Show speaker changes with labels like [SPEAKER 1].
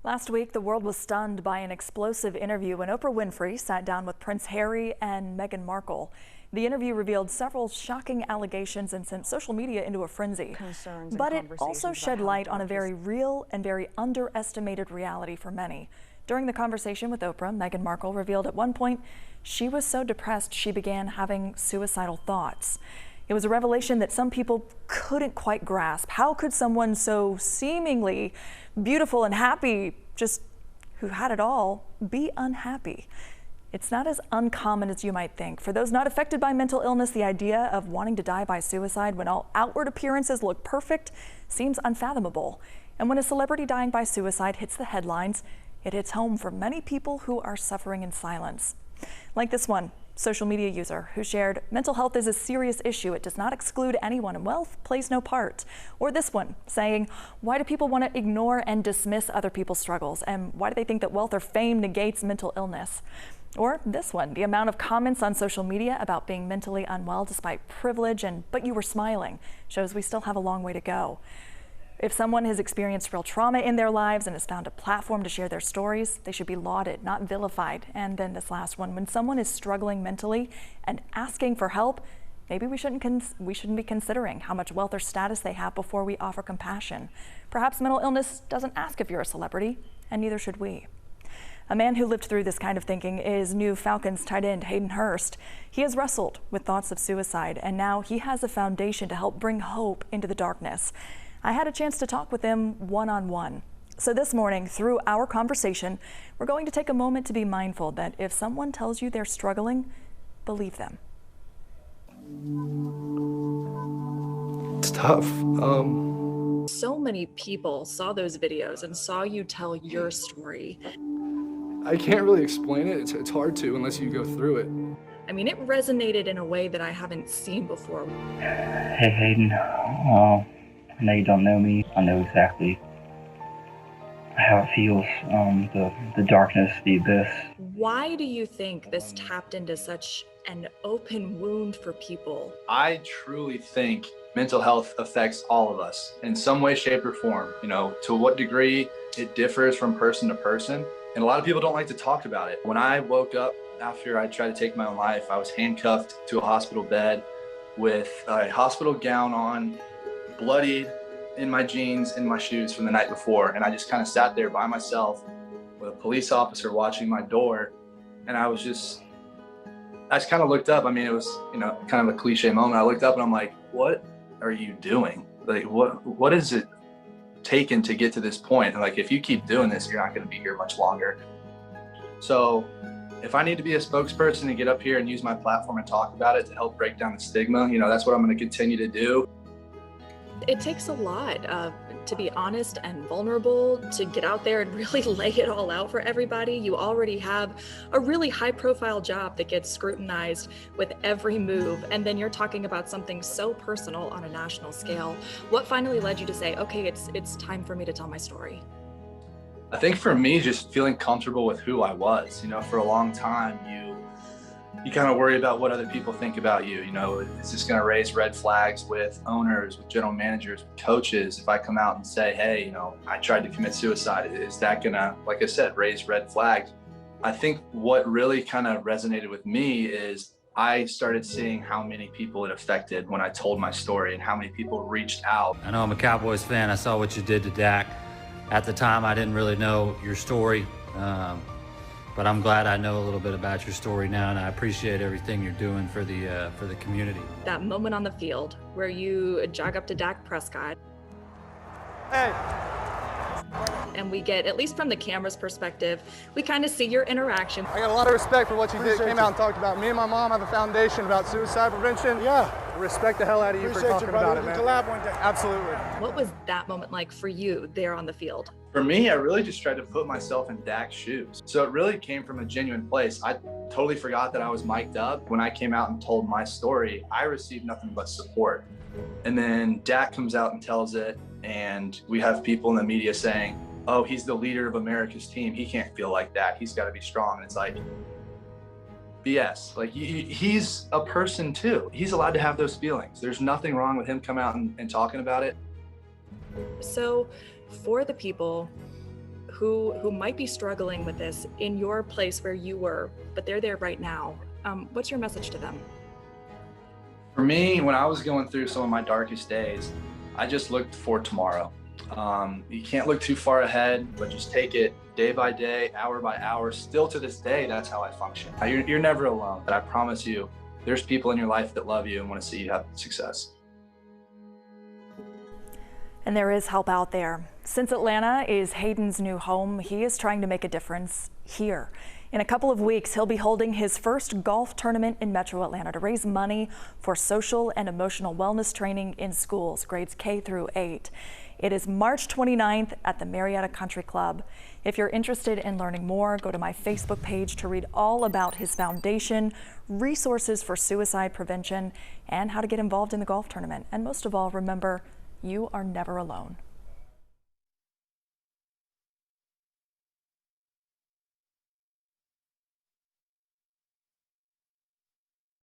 [SPEAKER 1] Last week, the world was stunned by an explosive interview when Oprah Winfrey sat down with Prince Harry and Meghan Markle. The interview revealed several shocking allegations and sent social media into a frenzy. But it also shed light on a very real and very underestimated reality for many. During the conversation with Oprah, Meghan Markle revealed at one point she was so depressed she began having suicidal thoughts. It was a revelation that some people couldn't quite grasp. How could someone so seemingly beautiful and happy, just who had it all, be unhappy? It's not as uncommon as you might think. For those not affected by mental illness, the idea of wanting to die by suicide when all outward appearances look perfect seems unfathomable. And when a celebrity dying by suicide hits the headlines, it hits home for many people who are suffering in silence. Like this one social media user who shared, "Mental health is a serious issue. It does not exclude anyone, and wealth plays no part." Or this one saying, "Why do people want to ignore and dismiss other people's struggles? And why do they think that wealth or fame negates mental illness?" Or this one, "The amount of comments on social media about being mentally unwell despite privilege but you were smiling shows we still have a long way to go." If someone has experienced real trauma in their lives and has found a platform to share their stories, they should be lauded, not vilified. And then this last one, when someone is struggling mentally and asking for help, maybe we shouldn't be considering how much wealth or status they have before we offer compassion. Perhaps mental illness doesn't ask if you're a celebrity, and neither should we. A man who lived through this kind of thinking is new Falcons tight end Hayden Hurst. He has wrestled with thoughts of suicide, and now he has a foundation to help bring hope into the darkness. I had a chance to talk with him one-on-one. So this morning, through our conversation, we're going to take a moment to be mindful that if someone tells you they're struggling, believe them.
[SPEAKER 2] It's tough.
[SPEAKER 1] So many people saw those videos and saw you tell your story.
[SPEAKER 2] I can't really explain it. It's hard to unless you go through it.
[SPEAKER 1] I mean, it resonated in a way that I haven't seen before.
[SPEAKER 3] Hey Hayden, I know you don't know me. I know exactly how it feels, the darkness, the abyss.
[SPEAKER 1] Why do you think this tapped into such an open wound for people?
[SPEAKER 4] I truly think mental health affects all of us in some way, shape, or form. You know, to what degree it differs from person to person. And a lot of people don't like to talk about it. When I woke up after I tried to take my own life, I was handcuffed to a hospital bed with a hospital gown on, bloodied, in my jeans, in my shoes from the night before. And I just kind of sat there by myself with a police officer watching my door. And I just kind of looked up. I mean, it was, kind of a cliche moment. I looked up and I'm like, what are you doing? Like, what is it taken to get to this point? And like, if you keep doing this, you're not going to be here much longer. So if I need to be a spokesperson and get up here and use my platform and talk about it to help break down the stigma, that's what I'm going to continue to do.
[SPEAKER 1] It takes a lot to be honest and vulnerable, to get out there and really lay it all out for everybody. You already have a really high profile job that gets scrutinized with every move. And then you're talking about something so personal on a national scale. What finally led you to say, okay, it's time for me to tell my story?
[SPEAKER 4] I think for me, just feeling comfortable with who I was. For a long time, you kind of worry about what other people think about you. Is this going to raise red flags with owners, with general managers, with coaches? If I come out and say, hey, I tried to commit suicide, is that going to, like I said, raise red flags? I think what really kind of resonated with me is I started seeing how many people it affected when I told my story and how many people reached out.
[SPEAKER 5] I know I'm a Cowboys fan. I saw what you did to Dak. At the time, I didn't really know your story. But I'm glad I know a little bit about your story now, and I appreciate everything you're doing for the community.
[SPEAKER 1] That moment on the field where you jog up to Dak Prescott.
[SPEAKER 2] Hey.
[SPEAKER 1] And we get, at least from the camera's perspective, we kind of see your interaction.
[SPEAKER 6] I got a lot of respect for what you did. Came out and talked about. Me and my mom have a foundation about suicide prevention.
[SPEAKER 7] Yeah.
[SPEAKER 6] Respect the hell out of you for talking about it, man.
[SPEAKER 7] Collab one day.
[SPEAKER 6] Absolutely.
[SPEAKER 1] What was that moment like for you there on the field?
[SPEAKER 4] For me, I really just tried to put myself in Dak's shoes. So it really came from a genuine place. I totally forgot that I was mic'd up. When I came out and told my story, I received nothing but support. And then Dak comes out and tells it, and we have people in the media saying, oh, he's the leader of America's team. He can't feel like that. He's got to be strong. And it's like, BS. Like, he's a person too. He's allowed to have those feelings. There's nothing wrong with him coming out and talking about it.
[SPEAKER 1] So for the people who might be struggling with this in your place where you were, but they're there right now. What's your message to them?
[SPEAKER 4] For me, when I was going through some of my darkest days, I just looked for tomorrow. You can't look too far ahead, but just take it day by day, hour by hour. Still to this day, that's how I function. You're never alone, but I promise you, there's people in your life that love you and want to see you have success.
[SPEAKER 1] And there is help out there. Since Atlanta is Hayden's new home, he is trying to make a difference here. In a couple of weeks, he'll be holding his first golf tournament in Metro Atlanta to raise money for social and emotional wellness training in schools, grades K through 8. It is March 29th at the Marietta Country Club. If you're interested in learning more, go to my Facebook page to read all about his foundation, resources for suicide prevention, and how to get involved in the golf tournament. And most of all, remember, you are never alone.